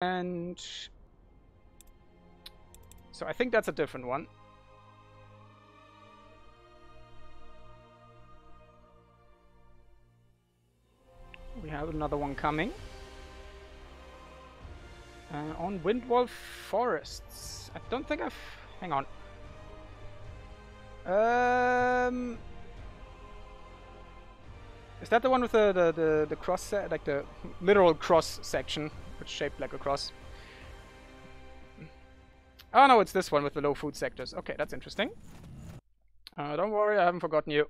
And so I think that's a different one. We have another one coming. On Windwall Forests. I don't think I've... Hang on. Is that the one with the cross, like the literal cross section, which is shaped like a cross? Oh no, it's this one with the low food sectors. Okay, that's interesting. Don't worry, I haven't forgotten you.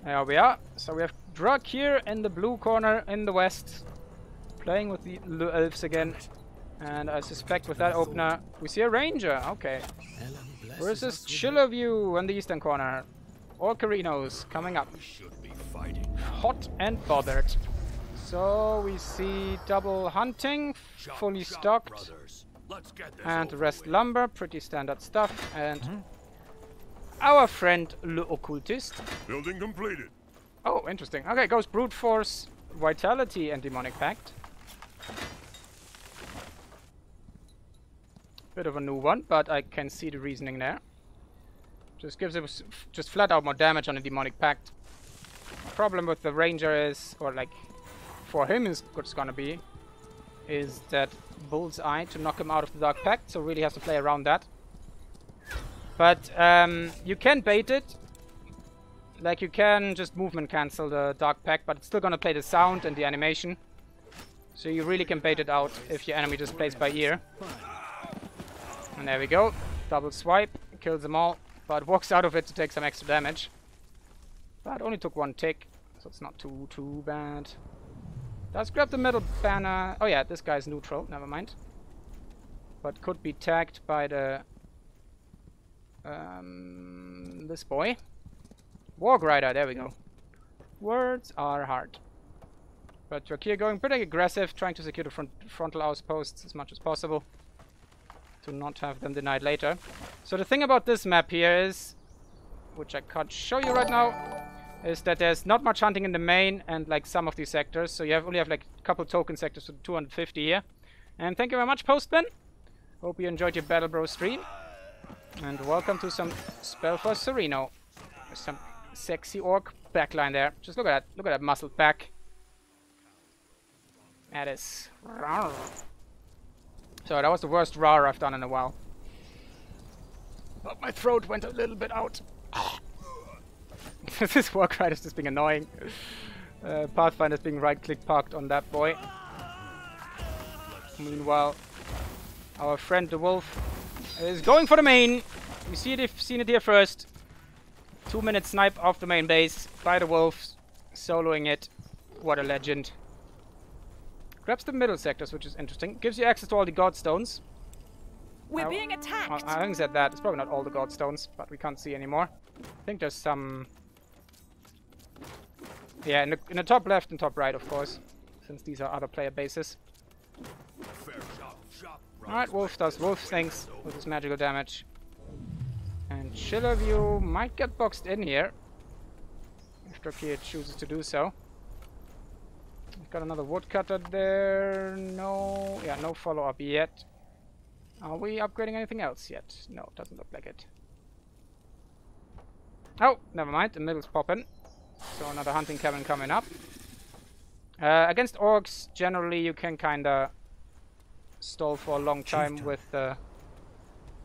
There we are. So we have Dracir in the blue corner in the west, playing with the elves again. And I suspect with that opener, we see a ranger. Okay. Versus Chiller View in the eastern corner. Orcarinos coming up. Hot and bothered. So we see double hunting, fully stocked. And rest lumber, pretty standard stuff. And our friend Le Occultist. Building completed. Oh, interesting. Okay, goes Brute Force, Vitality, and Demonic Pact. Bit of a new one, but I can see the reasoning there. Just gives it just flat out more damage on the Demonic Pact. Problem with the Ranger is, or like for him is what's gonna be, is that Bullseye to knock him out of the Dark Pact, so really has to play around that. But you can bait it. Like you can just movement cancel the Dark Pact, but it's still gonna play the sound and the animation. So you really can bait it out if your enemy just plays by ear. And there we go. Double swipe. Kills them all. But walks out of it to take some extra damage. But only took one tick. So it's not too bad. Does grab the middle banner. Oh yeah, this guy's neutral. Never mind. But could be tagged by the... this boy. Warg Rider. There we go. Words are hard. But Dracir going pretty aggressive. Trying to secure the frontal outposts as much as possible. To not have them denied later. So the thing about this map here is, which I can't show you right now, is that there's not much hunting in the main and like some of these sectors. So you only have like a couple token sectors with 250 here. And thank you very much, Postman. Hope you enjoyed your Battle Bro stream. And welcome to some Spell for Sereno. There's some sexy orc backline there. Just look at that. Look at that muscled back. That is... So that was the worst roar I've done in a while. But my throat went a little bit out. This Warg Rider is just being annoying. Pathfinder's being right-click parked on that boy. Meanwhile, our friend the wolf is going for the main. You see it, if seen it here first. 2-minute snipe off the main base by the wolf, soloing it. What a legend. Grabs the middle sectors, which is interesting. Gives you access to all the Godstones. We're being attacked! I haven't said that. It's probably not all the Godstones, but we can't see anymore. I think there's some... Yeah, in the top left and top right, of course. Since these are other player bases. Alright, Wolf does Wolf things with his magical damage. And Chiller View might get boxed in here. If Dracir chooses to do so. We've got another woodcutter there. No, yeah, no follow-up yet. Are we upgrading anything else yet? No, doesn't look like it. Oh, never mind. The middle's popping. So another hunting cabin coming up. Against orcs, generally you can kinda stall for a long time with the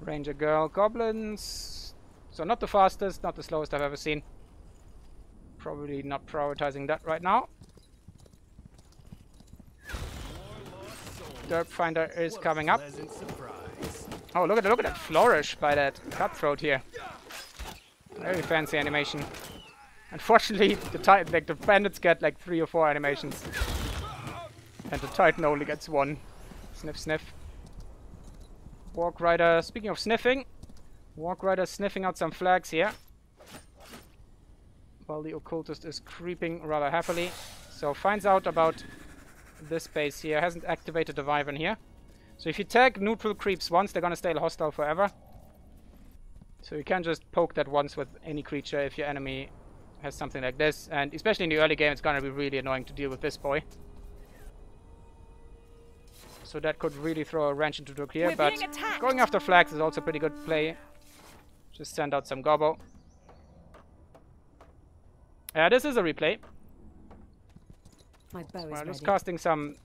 ranger girl. Goblins, so not the fastest, not the slowest I've ever seen. Probably not prioritizing that right now. Derp Finder is coming up. Oh, look at that flourish by that cutthroat here. Very fancy animation. Unfortunately, the bandits get like 3 or 4 animations, and the Titan only gets 1. Sniff, sniff. Warg Rider. Speaking of sniffing, Warg Rider sniffing out some flags here, while the Occultist is creeping rather happily. So finds out about this base here. Hasn't activated the Wyvern here. So if you tag neutral creeps once, they're gonna stay hostile forever. So you can't just poke that once with any creature if your enemy has something like this. And especially in the early game, it's gonna be really annoying to deal with this boy. So that could really throw a wrench into Dracir, We're but being attacked. going after flags is also pretty good play. Just send out some gobbo. This is a replay. My bow is Well, ready. just casting some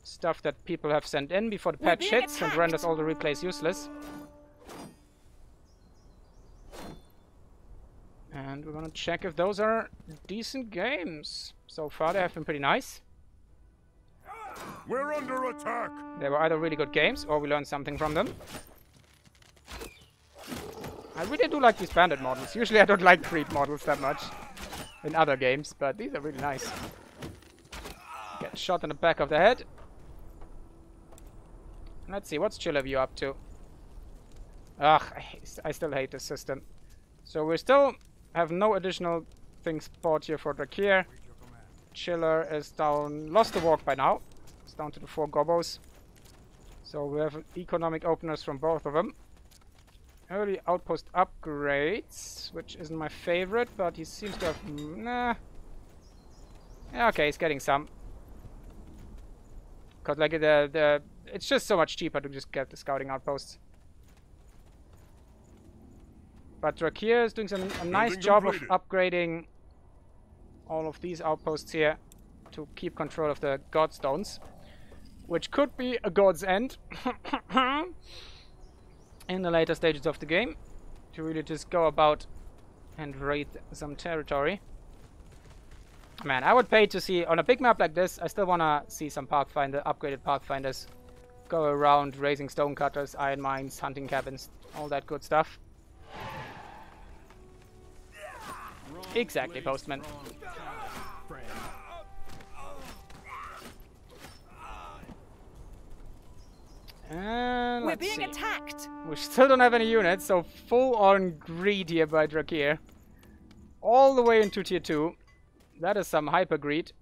stuff that people have sent in before the patch hits and renders all the replays useless. And we're gonna check if those are decent games. So far they have been pretty nice. We're under attack. They were either really good games or we learned something from them. I really do like these bandit models. Usually I don't like creep models that much in other games, but these are really nice. Get shot in the back of the head. Let's see, what's Chillerview up to? Ugh, I still hate this system. So we still have no additional things bought here for Dracir. Chiller is down, lost the walk by now. It's down to the 4 gobbos. So we have economic openers from both of them. Early outpost upgrades, which isn't my favorite, but he seems to have... Nah. Yeah, okay, he's getting some. Because like it's just so much cheaper to just get the scouting outposts. But Dracir is doing a nice job of upgrading all of these outposts here to keep control of the Godstones, which could be a God's End in the later stages of the game, to really just go about and raid some territory. Man, I would pay to see, on a big map like this, I still want to see some upgraded Pathfinders go around raising stonecutters, iron mines, hunting cabins, all that good stuff. Exactly, Postman. And We're being attacked. We still don't have any units, so full on greed here by Dracir. All the way into tier 2. That is some hyper greed.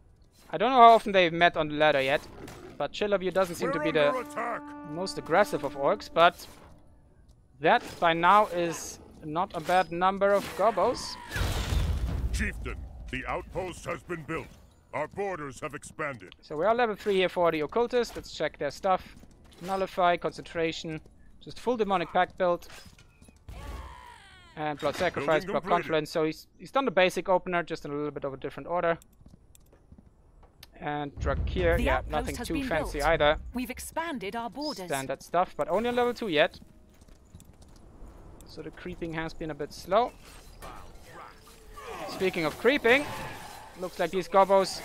I don't know how often they've met on the ladder yet, but Chillerview doesn't seem to be the most aggressive of orcs, but that by now is not a bad number of gobbos. Chieftain, the outpost has been built. Our borders have expanded. So we are level 3 here for the occultist. Let's check their stuff. Nullify, concentration, just full demonic pact build. And blood sacrifice, blood confluence. So he's done the basic opener, just in a little bit of a different order. And Dracir, yeah, nothing too fancy either. We've expanded our borders. Standard stuff, but only on level 2 yet. So the creeping has been a bit slow. Speaking of creeping, looks like these gobbos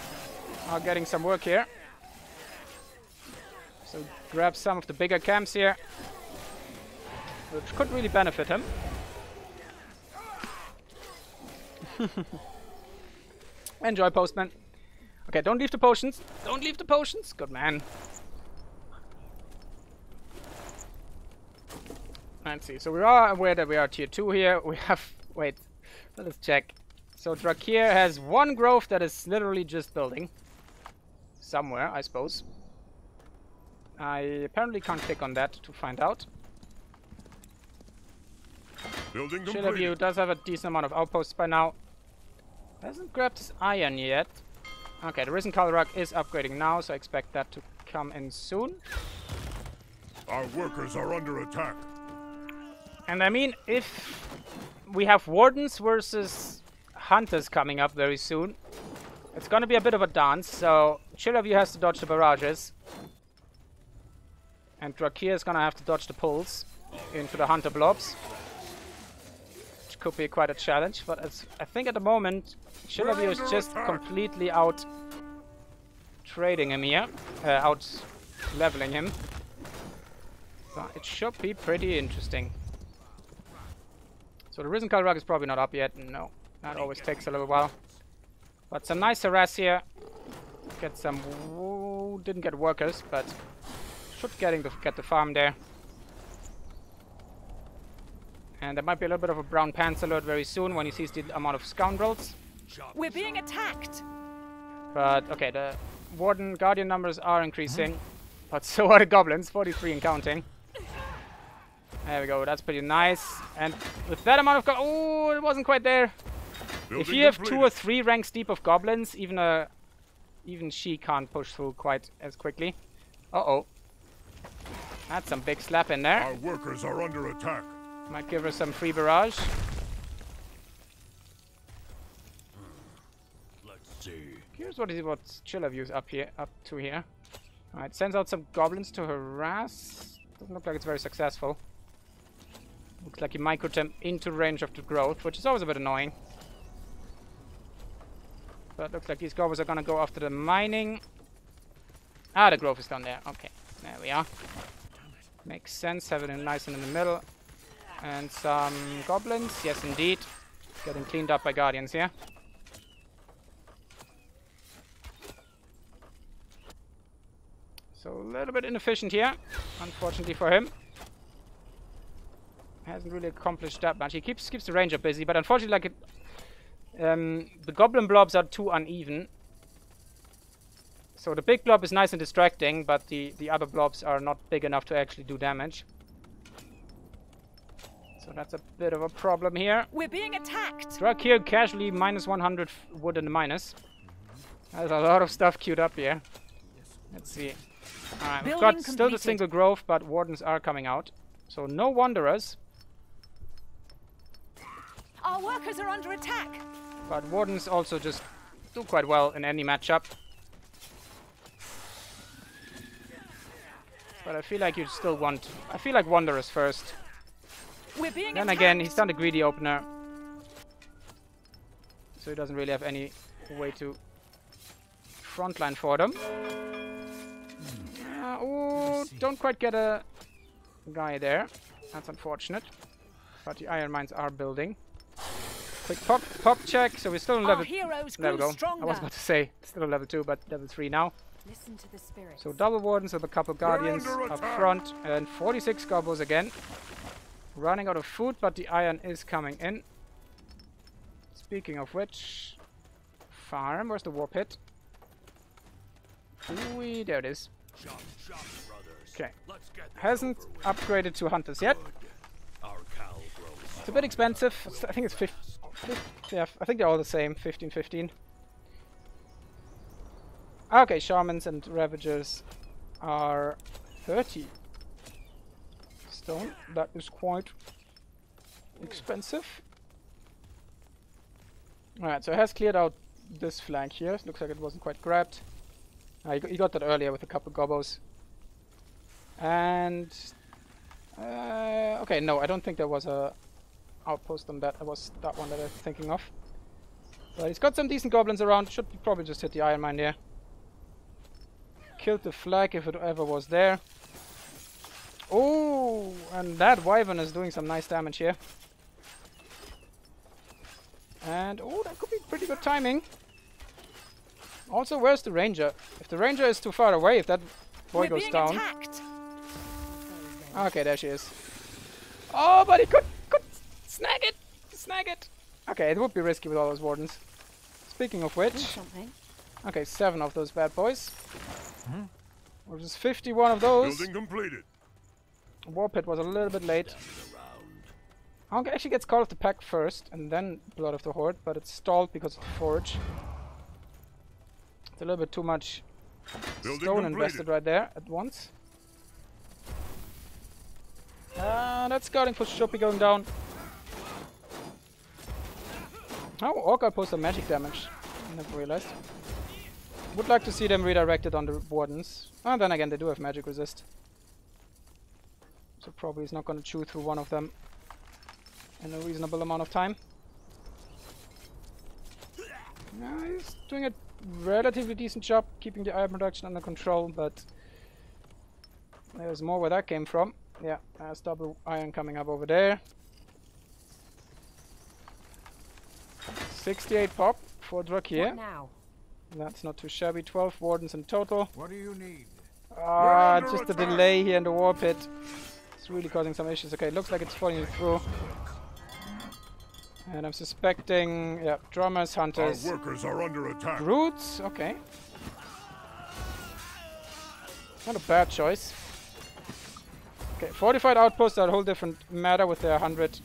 are getting some work here. So grab some of the bigger camps here, which could really benefit him. Enjoy, Postman. Okay, don't leave the potions. Don't leave the potions. Good man. Let's see. So we are aware that we are tier 2 here. We have... Wait. Let's check. So Dracir has 1 grove that is literally just building. Somewhere, I suppose. I apparently can't click on that to find out. Chillerview does have a decent amount of outposts by now. Hasn't grabbed his iron yet. Okay, the Risen Kalrak is upgrading now, so I expect that to come in soon. Our workers are under attack. And I mean, if we have Wardens versus Hunters coming up very soon, it's gonna be a bit of a dance, so Chillerview has to dodge the barrages. And Dracir is gonna have to dodge the pulls into the Hunter blobs. Which could be quite a challenge, but I think at the moment, Chillerview is just completely out trading him here, out leveling him. So it should be pretty interesting. So the Risen Kalrak is probably not up yet. No, that always takes a little while. But some nice harass here. Get some... didn't get workers, but should get the farm there. And there might be a little bit of a brown pants alert very soon when he sees the amount of scoundrels. We're being attacked. But okay, the Warden Guardian numbers are increasing, but so are the goblins, 43 and counting. There we go, that's pretty nice. And with that amount of oh, it wasn't quite there. If you have 2 or 3 ranks deep of goblins, even she can't push through quite as quickly. Uh-oh. That's some big slap in there. Our workers are under attack. Might give her some free barrage. Let's see. Here's what Chiller views up to here. Alright, sends out some goblins to harass. Doesn't look like it's very successful. Looks like he microed them into range of the growth, which is always a bit annoying. But looks like these goblins are gonna go after the mining. Ah, the growth is down there. Okay, there we are. Makes sense, having it nice and in the middle. And some goblins, yes indeed. Getting cleaned up by guardians here. So a little bit inefficient here, unfortunately for him. Hasn't really accomplished that much. He keeps the ranger busy, but unfortunately, like the goblin blobs are too uneven. So the big blob is nice and distracting, but the other blobs are not big enough to actually do damage. So that's a bit of a problem here. We're being attacked. Dracir casually minus 100 wood in the minus. There's a lot of stuff queued up here. Let's see. Alright, we've got still the single growth, but wardens are coming out. So no wanderers. Our workers are under attack. But wardens also just do quite well in any matchup. But I feel like you still want... I feel like wanderers first. We're being Then attacked. again, he's done the greedy opener. So he doesn't really have any way to frontline for them. Oh, don't quite get a guy there. That's unfortunate. But the iron mines are building. Quick pop check. So we're still on level... There we go. Stronger. I was about to say, still on level 2, but level 3 now. Listen to the spirits. So double wardens with a couple guardians up front. And 46 gobbles again. Running out of food, but the iron is coming in. Speaking of which... Farm, where's the war pit? Ooh, there it is. Okay. Hasn't upgraded to hunters yet. It's a bit expensive. I think it's 50. Yeah, I think they're all the same. 15, 15. Okay, shamans and ravagers are 30 stone. That is quite expensive. Alright, so it has cleared out this flank here. Looks like it wasn't quite grabbed. He got that earlier with a couple gobos. And... okay, no, I don't think there was a outpost on that. It was that one that I'm thinking of. But he's got some decent goblins around. Should probably just hit the iron mine there. Killed the flag if it ever was there. Oh, and that wyvern is doing some nice damage here. And, oh, that could be pretty good timing. Also, where's the ranger? If the ranger is too far away, if that boy goes down... Attacked. Okay, there she is. Oh, but he could snag it! Snag it! Okay, it would be risky with all those wardens. Speaking of which... Okay, 7 of those bad boys. Or just 51 of those. Building completed. War pit was a little bit late. Honk actually gets Call of the Pack first, and then Blood of the Horde, but it's stalled because of the forge. It's a little bit too much stone invested right there at once. That scouting push should be going down. Oh, Orc outposts are magic damage. I never realized. Would like to see them redirected on the wardens. And then again, they do have magic resist. So probably he's not going to chew through one of them in a reasonable amount of time. Yeah, he's doing a relatively decent job keeping the iron production under control, but there's more where that came from. Yeah, there's double iron coming up over there. 68 pop for Dracir. What now? That's not too shabby. 12 wardens in total. What do you need? Just the delay here in the war pit. It's really causing some issues. Okay, looks like it's falling through. And I'm suspecting, yeah, drummers, hunters. Our workers are under attack. Brutes, okay. Not a bad choice. Okay, fortified outposts are a whole different matter with their 100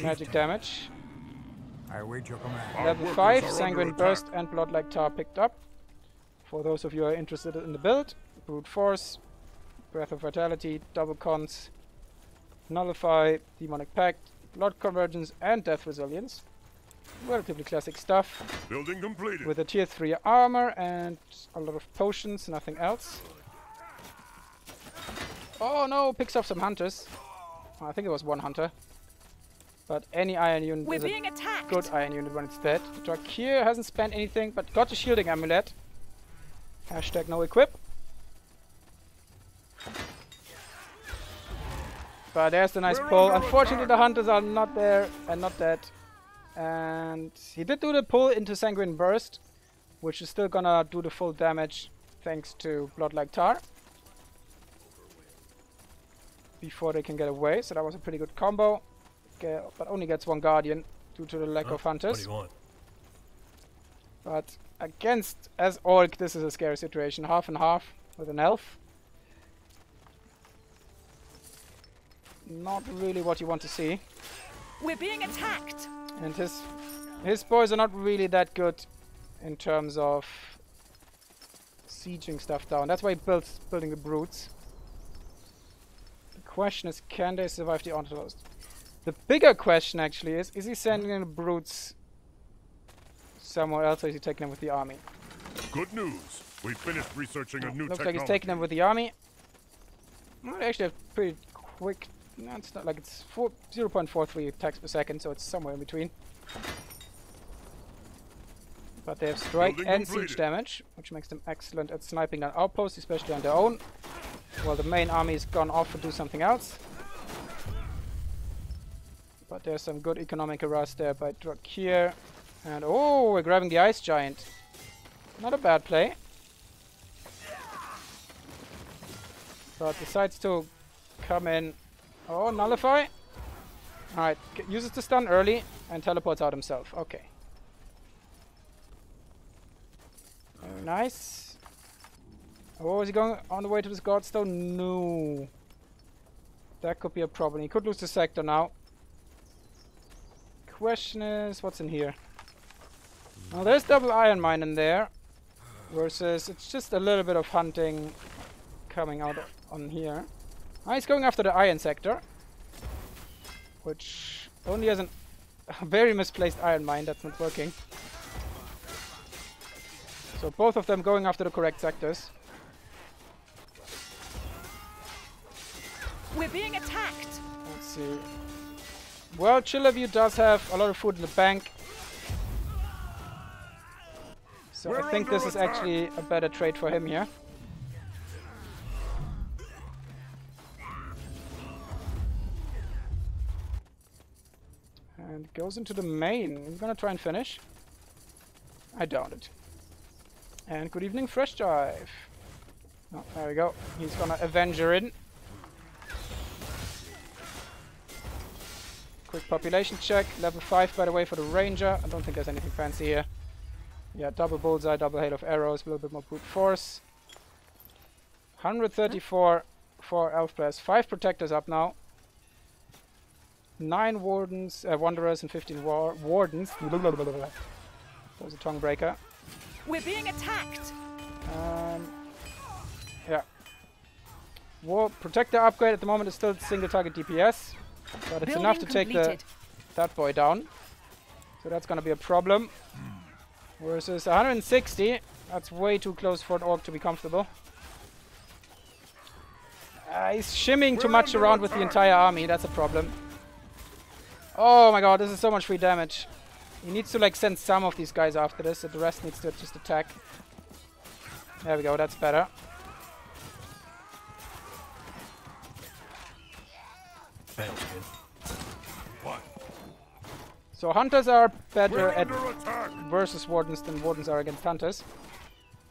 magic damage. I await your command. Level 5, Sanguine Burst and Blood-like Tar picked up. For those of you who are interested in the build, Brute Force, Breath of Vitality, double cons, Nullify, Demonic Pact, Blood Convergence, and Death Resilience. Relatively classic stuff. Building completed. With a tier 3 armor and a lot of potions, nothing else. Oh no, picks off some hunters. I think it was one hunter. But any iron unit is being a attacked. good iron unit when it's dead. Dracir hasn't spent anything, but got the shielding amulet. Hashtag no equip. But there's the nice pull. Unfortunately, the hunters are not there and not dead. And he did do the pull into Sanguine Burst, which is still gonna do the full damage thanks to Blood Like Tar. Before they can get away, so that was a pretty good combo. But only gets one Guardian due to the lack of hunters. What do you want? But against as Orc, this is a scary situation. Half and half with an elf. Not really what you want to see. We're being attacked. And his boys are not really that good in terms of sieging stuff down. That's why he building the brutes. The question is, can they survive the onslaught? The bigger question actually is he sending in the brutes somewhere else, or is he taking them with the army? Good news. We finished researching a new Looks technology. like he's taking them with the army. Well, they actually have pretty quick. No, it's not like it's 0.43 attacks per second, so it's somewhere in between. But they have strike Building and completed. siege damage, which makes them excellent at sniping an outpost, especially on their own. While the main army is gone off to do something else. But there's some good economic harass there by Dracir. And oh, we're grabbing the Ice Giant. Not a bad play. But decides to come in. Oh, Nullify. Alright, uses the stun early and teleports out himself. Okay. Very nice. Oh, is he going on the way to this Godstone? No. That could be a problem. He could lose the sector now. Question is, what's in here? Well, there's double iron mine in there. Versus, it's just a little bit of hunting coming out on here. Ah, he's going after the iron sector. Which only has a very misplaced iron mine that's not working. So both of them going after the correct sectors. We're being attacked. Let's see. Well, Chillerview does have a lot of food in the bank. So I think this is actually a better trade for him here. And goes into the main. He's gonna try and finish. I doubt it. And good evening, Fresh Drive. Oh, there we go. He's gonna Avenger in. Quick population check. Level 5, by the way, for the Ranger. I don't think there's anything fancy here. Yeah, double bullseye, double hail of arrows, a little bit more brute force. 134 for elf players. 5 protectors up now. 9 wardens, wanderers, and 15 wardens. That was a tongue breaker. We're being attacked. Yeah. Protector upgrade at the moment is still single target DPS, but it's enough to take that boy down. So that's gonna be a problem. Versus 160, that's way too close for an orc to be comfortable. He's shimming too much around with the entire army, that's a problem. Oh my god, this is so much free damage. He needs to like send some of these guys after this, so the rest needs to just attack. There we go, that's better. Thanks, kid. What? So hunters are better We're at under attack. versus wardens than wardens are against hunters.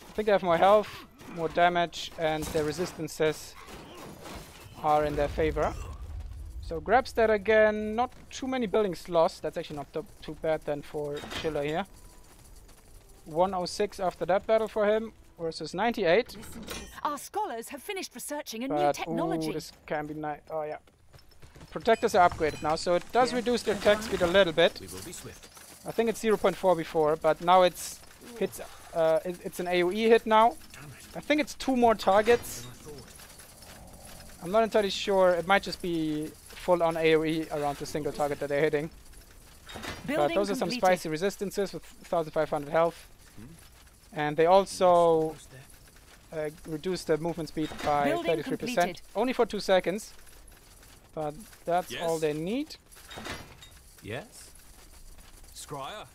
I think they have more health, more damage, and their resistances are in their favor. So grabs that again. Not too many buildings lost. That's actually not too bad then for Chiller here. 106 after that battle for him versus 98. Our scholars have finished researching a new But technology. ooh, this can be nice. Oh yeah. Protectors are upgraded now, so it does reduce their attack speed a little bit. We will be swift. I think it's 0.4 before, but now it's hits. It's an AOE hit now. I think it's 2 more targets. I'm not entirely sure. It might just be full-on AoE around the single target that they're hitting. But those are some spicy resistances with 1,500 health. And they also reduce the movement speed by 33%. Only for 2 seconds. But that's all they need. Yes? Scryer?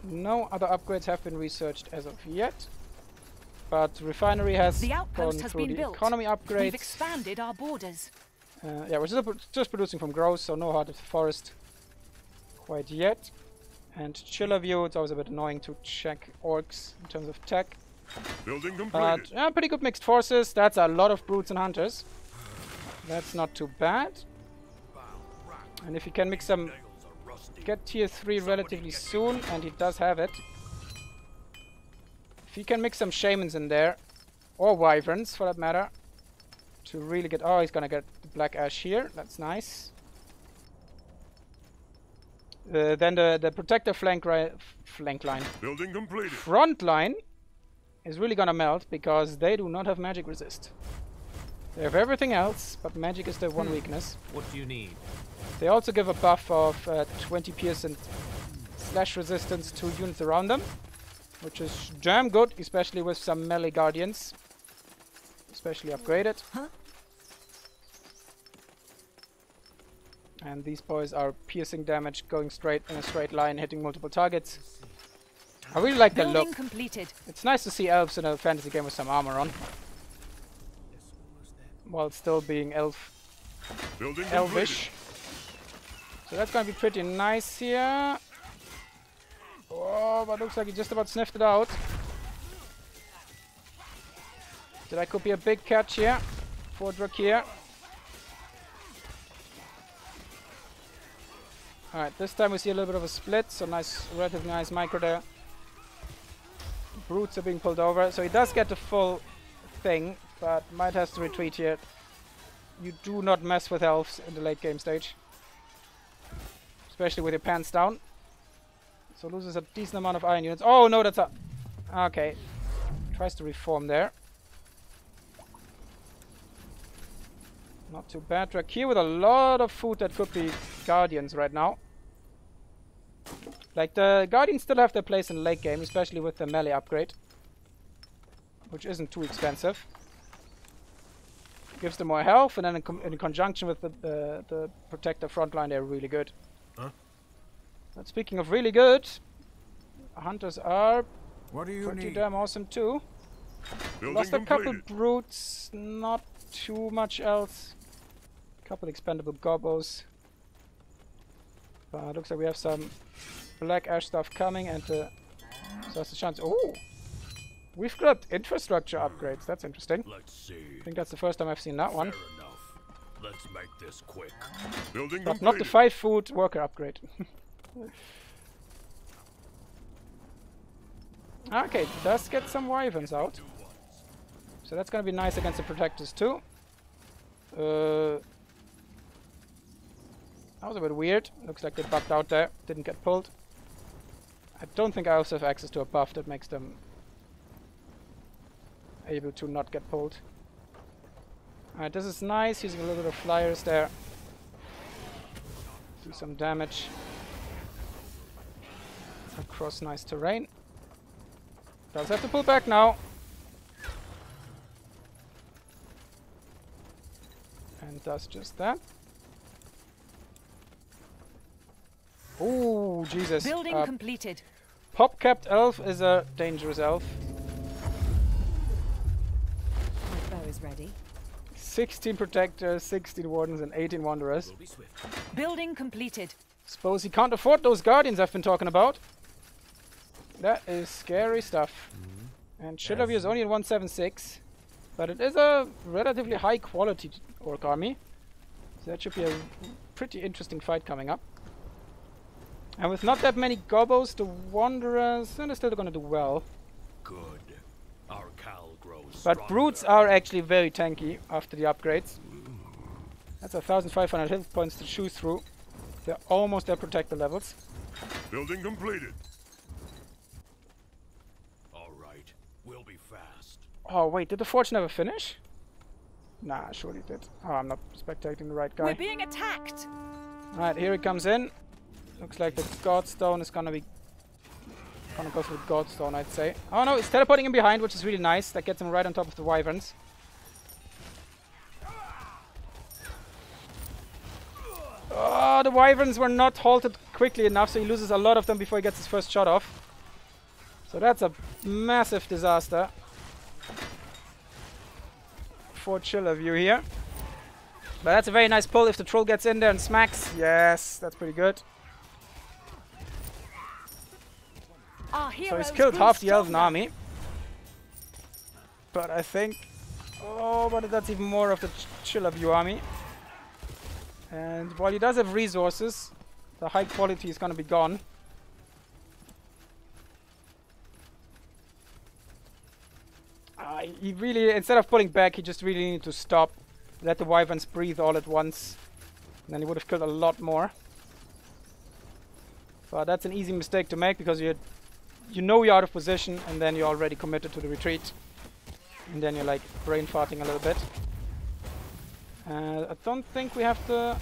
No other upgrades have been researched as of yet. But refinery has gone through the economy upgrades. We've expanded our borders. Yeah, we're just producing from growth, so no Heart of the Forest quite yet. And Chiller View, it's always a bit annoying to check orcs in terms of tech. Building completed. But yeah, pretty good mixed forces. That's a lot of brutes and hunters. That's not too bad. And if you can mix some, get tier 3 relatively soon, and he does have it. If you can mix some shamans in there, or wyverns for that matter, to really get... Oh, he's gonna get the black ash here. That's nice. Then the protector flank line. Building completed. Front line is really gonna melt because they do not have magic resist. They have everything else, but magic is their one weakness. What do you need? They also give a buff of 20 pierce and slash resistance to units around them, which is damn good, especially with some melee guardians, especially upgraded. And these boys are piercing damage, going straight in a straight line, hitting multiple targets. I really like the look. Completed. It's nice to see elves in a fantasy game with some armor on, while still being elvish. So that's gonna be pretty nice here. Oh, but looks like he just about sniffed it out. That could be a big catch here for Dracir. Alright, this time we see a little bit of a split, so nice, relatively nice micro there. Brutes are being pulled over, so he does get the full thing, but might have to retreat here. You do not mess with elves in the late game stage, especially with your pants down. So loses a decent amount of iron units. Oh no, that's a... Okay. Tries to reform there. Not too bad. Dracir with a lot of food that could be guardians right now. Like, the guardians still have their place in the late game, especially with the melee upgrade, which isn't too expensive. Gives them more health, and then in conjunction with the protector frontline, they're really good. But speaking of really good, hunters are pretty damn awesome too. Lost a couple brutes, not too much else. Couple expendable gobos. Looks like we have some black ash stuff coming, and so that's a chance. Oh, we've got infrastructure upgrades. That's interesting. Let's see. I think that's the first time I've seen that one. Fair enough. Let's make this quick. Building But not the 5 food worker upgrade. Okay, does get some wyverns out. So that's gonna be nice against the protectors too. That was a bit weird. Looks like they bugged out there. Didn't get pulled. I don't think I also have access to a buff that makes them able to not get pulled. Alright, this is nice. Using a little bit of flyers there. Do some damage. Across nice terrain. Does have to pull back now. And does just that. Oh, Jesus. Building completed. Pop-capped elf is a dangerous elf. My bow is ready. 16 protectors, 16 wardens, and 18 wanderers. We'll be swift. Building completed. Suppose he can't afford those guardians I've been talking about. That is scary stuff. And Chiller View is only in 176, but it is a relatively high quality orc army. So that should be a pretty interesting fight coming up. And with not that many gobos, the wanderers, they're still going to do well. Good. Our Cal grows But stronger. brutes are actually very tanky after the upgrades. That's 1,500 hit points to choose through. They're almost at protector levels. Building completed. All right. We'll be fast. Oh wait, did the forge never finish? Nah, surely did. Oh, I'm not spectating the right guy. We're being attacked. Alright, here he comes in. Looks like the Godstone is gonna go for the Godstone, I'd say. Oh no, he's teleporting him behind, which is really nice. That gets him right on top of the Wyverns. Oh, the Wyverns were not halted quickly enough, so he loses a lot of them before he gets his first shot off. So that's a massive disaster for Chiller View here. But that's a very nice pull if the troll gets in there and smacks. Yes, that's pretty good. So he's killed half the Elven army. But I think... Oh, but that's even more of the Chiller View army. And while he does have resources, the high quality is going to be gone. He really, instead of pulling back, he just really needed to stop. Let the Wyverns breathe all at once. And then he would have killed a lot more. But that's an easy mistake to make because you know you're out of position and then you're already committed to the retreat. And then you're like brain farting a little bit. I don't think we have to...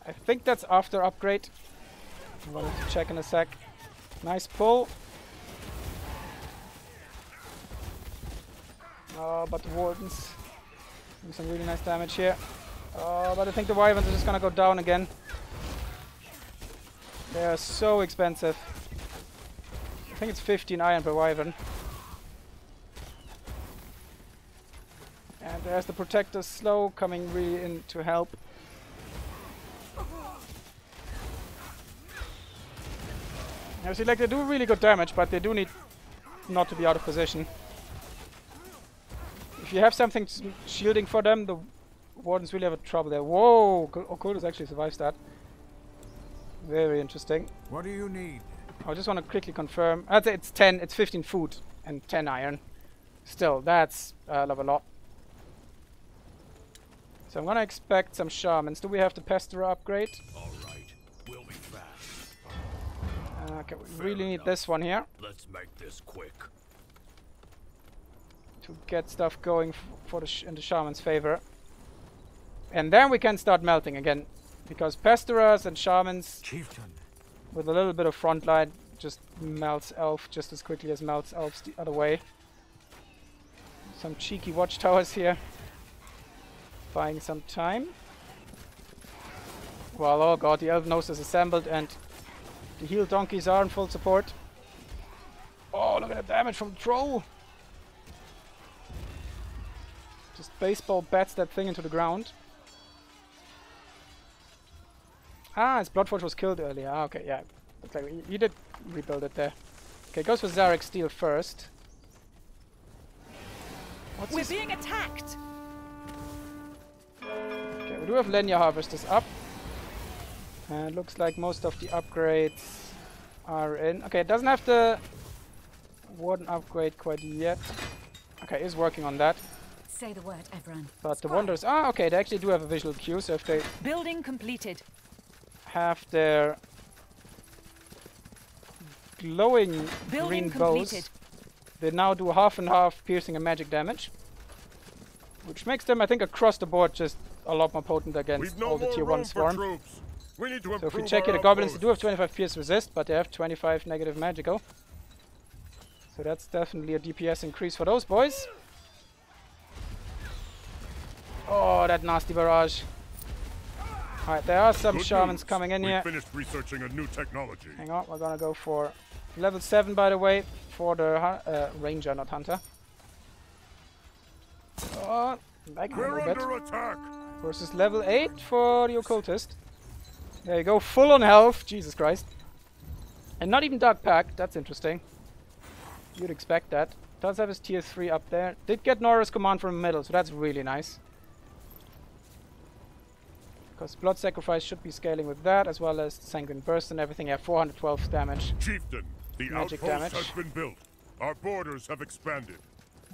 I think that's after upgrade. I'm going to check in a sec. Nice pull. Oh, but the Wardens do some really nice damage here. Oh, but I think the Wyverns are just going to go down again. They are so expensive. I think it's 15 iron per Wyvern. And there's the Protector Slow coming really in to help. You see, like, they do really good damage, but they do need not to be out of position. If you have something shielding for them, the Wardens really have a trouble there. Whoa! Occultus actually survives that. Very interesting. What do you need? I just want to quickly confirm. I'd say it's 10, it's 15 food and 10 iron. Still, that's a lot. So I'm gonna expect some shamans. Do we have the Pesterer upgrade? Alright, we'll be fast. Okay, we really need this one here Let's make this quick. to get stuff going for in the shaman's favor. And then we can start melting again. Because Pesterers and shamans, Chieftain. with a little bit of front line, just melts elf just as quickly as melts elves the other way. Some cheeky watchtowers here. Buying some time. Well, oh god, the elf nose is assembled and the heal donkeys are in full support. Oh, look at the damage from the troll! Just baseball bats that thing into the ground. Ah, his Bloodforge was killed earlier. Ah, okay, yeah. Looks like he did rebuild it there. Okay, goes for Zarek Steel first. We're being attacked. Okay, we do have Lenya Harvesters up. And looks like most of the upgrades are in. Okay, it doesn't have the Warden upgrade quite yet. Okay, is working on that. Say the word, everyone. But the Wanderers... Ah, okay, they actually do have a visual cue, so if they Building completed. have their glowing Building green bows, completed. they now do half and half piercing and magic damage. Which makes them, I think, across the board just a lot more potent against We've no all the more tier 1 room for swarm. troops. We need to So if improve we check here, our the goblins, they do have outposts. 25 pierce resist, but they have 25 negative magical. So that's definitely a DPS increase for those boys. Oh, that nasty barrage. Alright, there are some Good shamans news. coming in We here. finished researching a new technology. Hang on, we're gonna go for level 7, by the way, for the ranger, not hunter. Oh, back a We're little bit. under attack. Versus level 8 for the occultist. There you go, full on health. Jesus Christ. And not even Dark Pact, that's interesting. You'd expect that. Does have his tier 3 up there. Did get Nora's command from the middle, so that's really nice. Because Blood Sacrifice should be scaling with that, as well as Sanguine Burst and everything. Yeah, 412 damage. Chieftain, the Magic outpost damage. has been built. Our borders have expanded.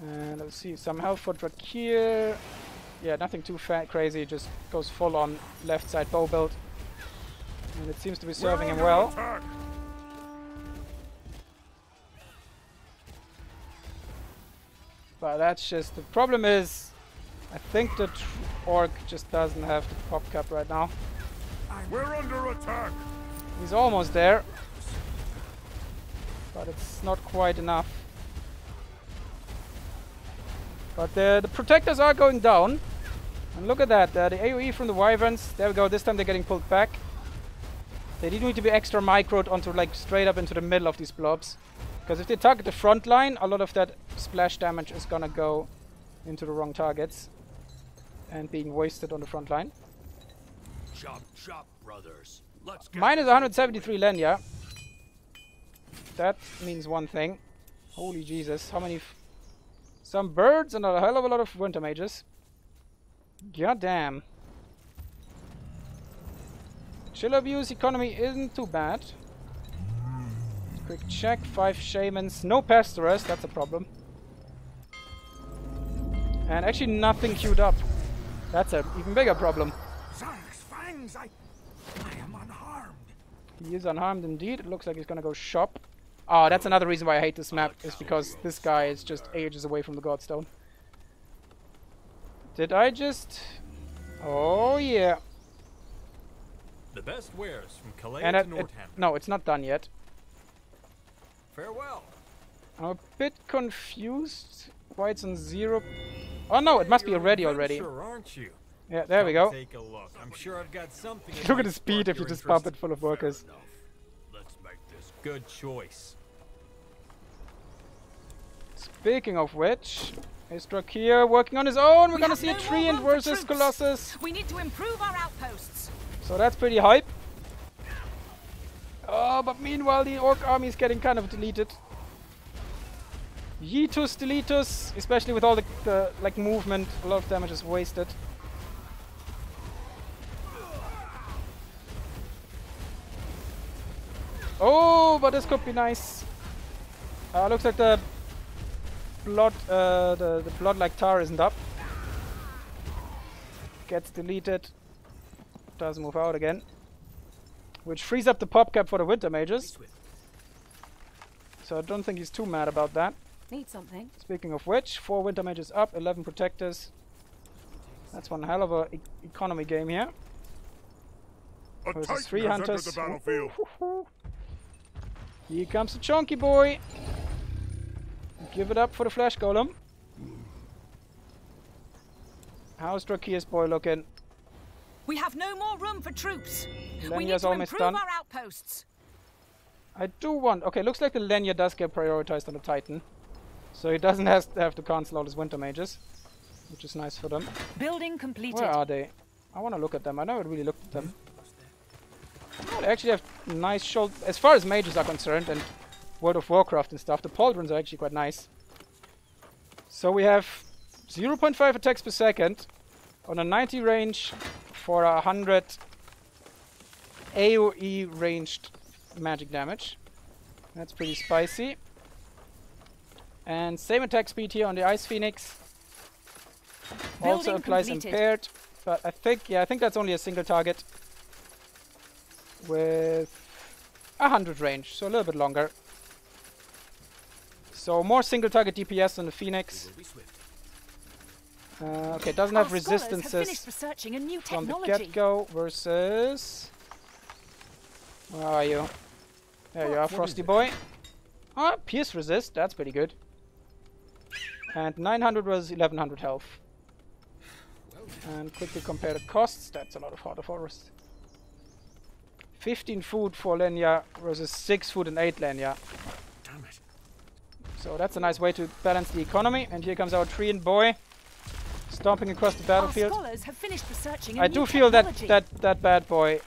And let's see, some health for Dracir. Yeah, nothing too crazy, just goes full on left side bow build. And it seems to be serving him We're well. under attack. But that's just... The problem is... I think the orc just doesn't have the pop cap right now. We're under attack. He's almost there. But it's not quite enough. But the protectors are going down. And look at that. The AoE from the wyverns. There we go. This time they're getting pulled back. They do need to be extra microed onto like straight up into the middle of these blobs. Because if they target the front line, a lot of that splash damage is gonna go into the wrong targets. And being wasted on the front line. Chop, chop, brothers. Let's get Minus 173 Lenya. That means one thing. Holy Jesus. How many... Some birds and a hell of a lot of winter mages. God damn. Chill abuse economy isn't too bad. Quick check. 5 shamans. No pastorers. That's a problem. And actually nothing queued up. That's an even bigger problem. Zark's fangs, I am unharmed. He is unharmed indeed. It looks like he's gonna go shop. Oh, that's another reason why I hate this map, is because this guy is just ages away from the Godstone. Did I just... Oh, yeah. The best wares from Calais And to Northampton. no, it's not done yet. Farewell. I'm a bit confused why it's on 0... Oh no, it must be ready already. Sure, aren't you? Yeah, there we go. Take a look. I'm sure I've got something. Look at the speed if you just pump it full of workers. enough. Let's make this Good choice. Speaking of which, is Dracir working on his own? We're We gonna have see a no more Treant room for versus troops. Colossus. We need to improve our outposts. So that's pretty hype. Oh, but meanwhile the orc army is getting kind of deleted. Yeetus deletus, especially with all the like movement, a lot of damage is wasted. Oh, but this could be nice. Looks like the blood, the blood-like tar isn't up. Gets deleted. Doesn't move out again. Which frees up the pop cap for the winter mages. So I don't think he's too mad about that. Need something. Speaking of which, 4 winter mages up, 11 protectors. That's one hell of a economy game here. A Versus Titan 3 has entered hunters. the battlefield. Here comes the chunky boy. Give it up for the flash golem. How's Dracir's boy looking? We have no more room for troops. We Lenya's need to almost improve done. our outposts. I do want... Okay, looks like the Lenya does get prioritized on the Titan. So he doesn't have to cancel all his winter mages. Which is nice for them. Building completed. Where are they? I want to look at them. I never really looked at them. Oh, they actually have nice shoulder... As far as mages are concerned, and World of Warcraft and stuff, the pauldrons are actually quite nice. So we have 0.5 attacks per second on a 90 range for 100 AoE ranged magic damage. That's pretty spicy. And same attack speed here on the Ice Phoenix. Also Building applies completed. impaired, but I think that's only a single target with 100 range, so a little bit longer. So more single target DPS on the Phoenix. will be swift. Okay, doesn't Our have scholars have resistances finished researching a new from the technology. get-go versus... Where are you? There you are, Frosty Boy. Ah, Pierce resist, that's pretty good. And 900 was 1100 health. And quickly compare the costs, that's a lot of Heart of Forest. 15 food for Lenya versus 6 food and 8 Lenya. Damn it. So that's a nice way to balance the economy. And here comes our Treant boy, stomping across the Our battlefield. scholars have finished researching a I new do feel that technology. that bad boy.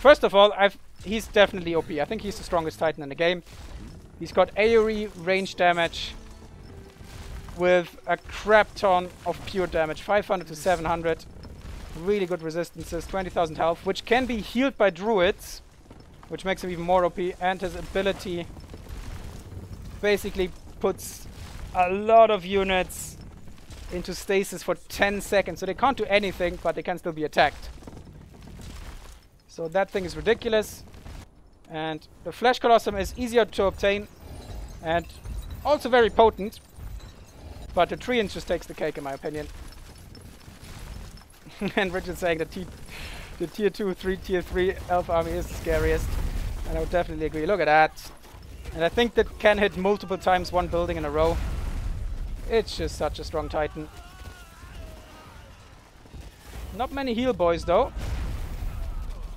First of all, he's definitely OP. I think he's the strongest Titan in the game. He's got AoE range damage with a crap ton of pure damage, 500 to 700. Really good resistances, 20,000 health, which can be healed by druids, which makes him even more OP. And his ability basically puts a lot of units into stasis for 10 seconds. So they can't do anything, but they can still be attacked. So that thing is ridiculous. And the Flesh Colossum is easier to obtain and also very potent. But the Treant just takes the cake in my opinion. And Richard's saying that the tier 2, tier 3 elf army is the scariest. And I would definitely agree. Look at that. And I think that can hit multiple times one building in a row. It's just such a strong Titan. Not many heal boys though.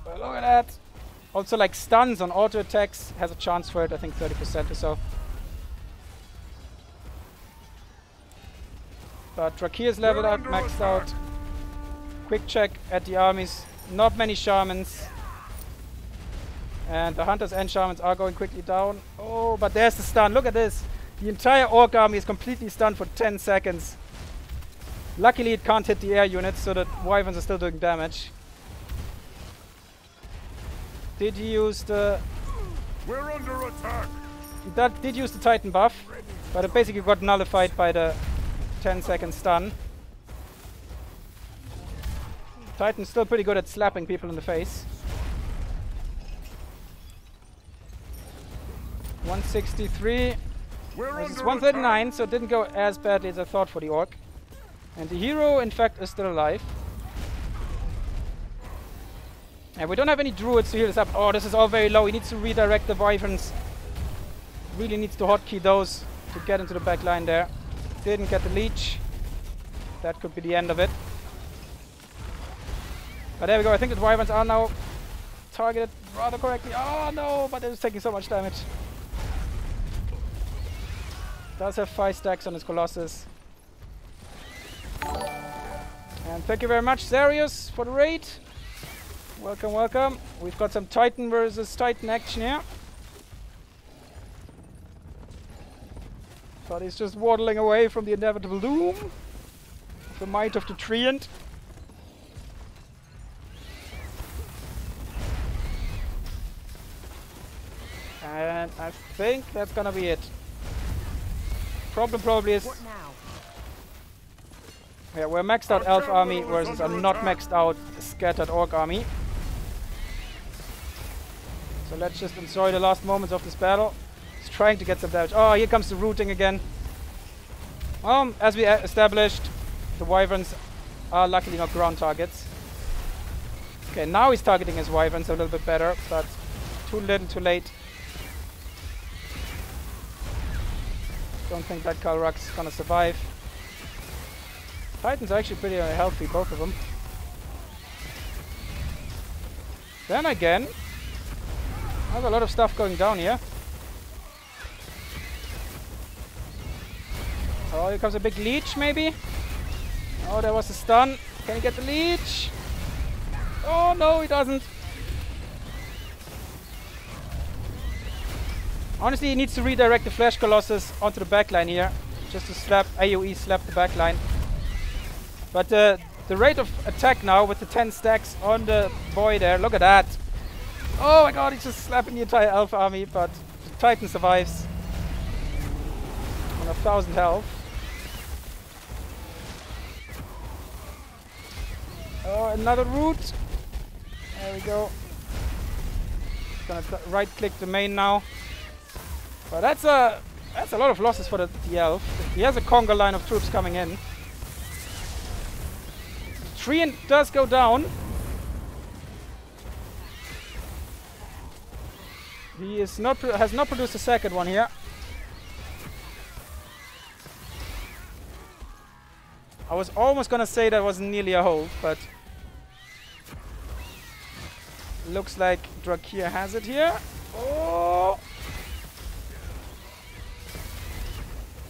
But look at that. Also like stuns on auto attacks has a chance for it, I think 30% or so. But Dracir's leveled out, maxed out. Quick check at the armies. Not many shamans. And the hunters and shamans are going quickly down. Oh, but there's the stun. Look at this. The entire orc army is completely stunned for 10 seconds. Luckily it can't hit the air units, so that wyverns are still doing damage. Did he use the... We're under attack! That did use the Titan buff, but it basically got nullified by the 10-second stun. Titan's still pretty good at slapping people in the face. 163 versus 139, so it didn't go as badly as I thought for the orc. And the hero, in fact, is still alive. And we don't have any druids to heal us up. Oh, this is all very low. He needs to redirect the wyverns. Really needs to hotkey those to get into the back line there. Didn't get the leech. That could be the end of it. But there we go. I think the wyverns are now targeted rather correctly. Oh no, but it was taking so much damage. Does have 5 stacks on his Colossus. And thank you very much, Zarius, for the raid. Welcome, welcome. We've got some Titan versus Titan action here. But he's just waddling away from the inevitable doom. The might of the Treant. And I think that's gonna be it. Problem probably is... What now? Yeah, we're maxed out elf army versus a not maxed out scattered orc army. So let's just enjoy the last moments of this battle. He's trying to get some damage. Oh, here comes the rooting again. As we established, the wyverns are luckily not ground targets. Okay, now he's targeting his wyverns a little bit better, but too little, too late. Don't think that Kalrak's gonna survive. Titans are actually pretty healthy, both of them. Then again, there's a lot of stuff going down here. Oh, here comes a big leech, maybe? Oh, there was a stun. Can he get the leech? Oh, no, he doesn't. Honestly, he needs to redirect the Flash Colossus onto the backline here. Just to slap, AoE slap the backline. But the rate of attack now with the 10 stacks on the boy there, look at that. Oh my god, he's just slapping the entire elf army, but the Titan survives. On 1,000 health. Oh, another root. There we go. Gonna right click the main now. But that's a lot of losses for the elf. He has a conga line of troops coming in. Treant does go down. He is has not produced a second one here. I was almost gonna say that was nearly a hold, but looks like Dracir has it here. Oh!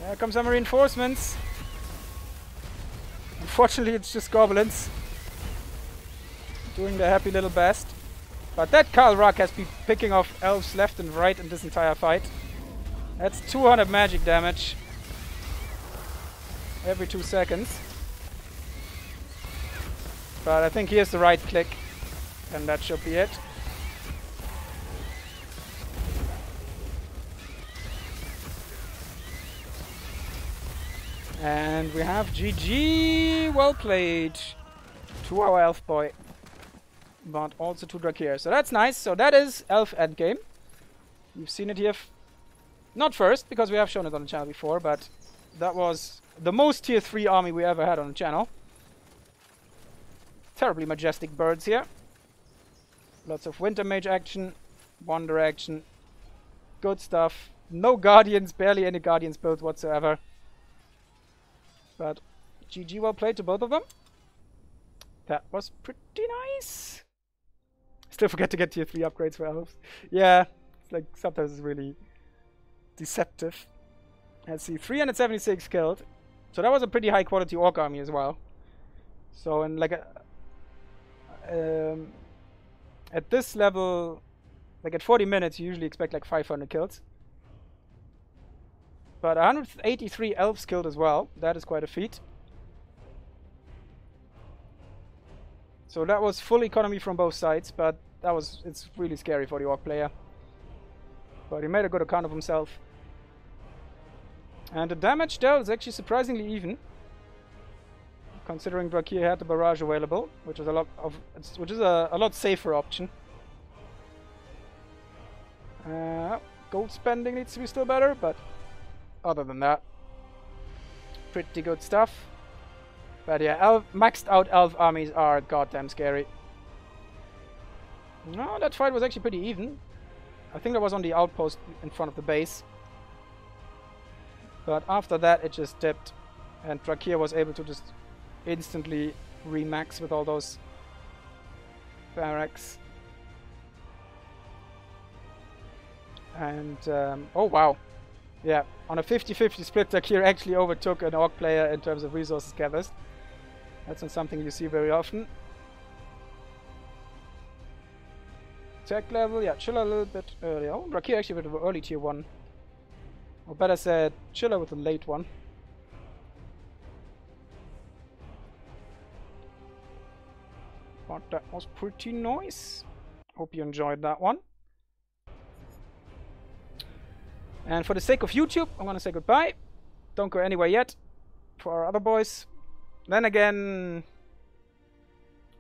There come some reinforcements. Unfortunately, it's just goblins doing their happy little best. But that Kalrak has been picking off elves left and right in this entire fight. That's 200 magic damage every 2 seconds. But I think here's the right click, and that should be it. And we have GG, well played, to our elf boy, but also to Dracir. So that's nice. So that is elf endgame. You've seen it here, not first, because we have shown it on the channel before, but That was the most tier 3 army we ever had on the channel. Terribly majestic birds here. Lots of Winter Mage action, Wander action. Good stuff. No Guardians, barely any Guardians built whatsoever. But GG, well played to both of them. That was pretty nice. Still forget to get tier 3 upgrades for elves. Yeah, it's like sometimes it's really deceptive. Let's see, 376 killed. So that was a pretty high quality orc army as well. So in like at this level, like at 40 minutes, you usually expect like 500 kills. But 183 elves killed as well. That is quite a feat. So that was full economy from both sides, but it's really scary for the orc player. But he made a good account of himself. And the damage there is actually surprisingly even, considering Dracir had the barrage available, which is a lot safer option. Gold spending needs to be still better, but other than that, pretty good stuff. But yeah, maxed out elf armies are goddamn scary. No, that fight was actually pretty even. I think that was on the outpost in front of the base. But after that it just dipped, and Dracir was able to just instantly remax with all those barracks. And oh wow, yeah, on a 50-50 split, Dracir actually overtook an orc player in terms of resources gathered. That's not something you see very often. Tech level, yeah, Chiller a little bit earlier. Oh, Dracir actually with an early tier 1. Or better said, Chiller with a late one. But that was pretty nice. Hope you enjoyed that one. And for the sake of YouTube, I'm gonna say goodbye. Don't go anywhere yet for our other boys. Then again,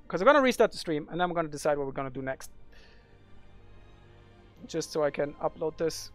because I'm gonna restart the stream and then we're gonna decide what we're gonna do next. Just so I can upload this